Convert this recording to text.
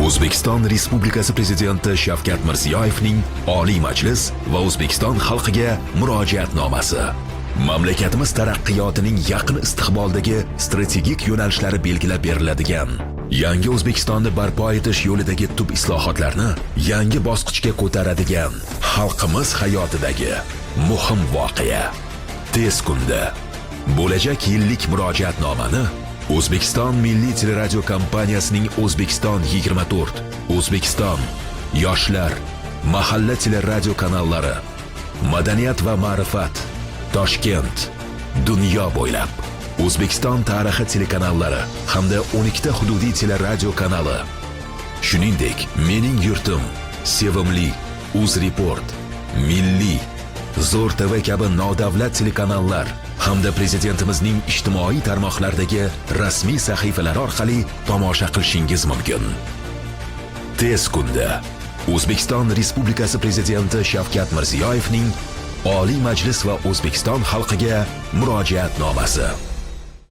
O'zbekiston Respublikasi Prezidenti Shavkat Mirziyoyevning Oliy Majlis va O'zbekiston xalqiga murojaatnomasi. Mamlakatimiz taraqqiyotining yaqin istiqboldagi strategik yo'nalishlari belgilab beriladigan yangi O'zbekistonni barpo etish yo'lidagi tub islohotlarni yangi bosqichga ko'taradigan xalqimiz hayotidagi muhim voqea. Tez kunda bo'lajak yillik murojaatnomani O'zbekiston Milliy teleradio kompaniyasining O'zbekiston 24, O'zbekiston, Yoshlar, Mahalla teleradio kanallari, Madaniyat va ma'rifat, Toshkent, dunyo bo'ylab, O'zbekiston tarixi telekanallari hamda 12 ta hududiy teleradio kanali, shuningdek, Mening yurtim, Sevimli, UzReport, Milliy, Zo'r TV kabi nodavlat telekanallar hamda Prezidentimizning ijtimoiy tarmoqlardagi rasmiy sahifalari orqali tomosha qilishingiz mumkin. Tez kunda O'zbekiston Respublikasi Prezidenti Shavkat Mirziyoyevning Oliy Majlis va O'zbekiston xalqiga murojaatnomasi.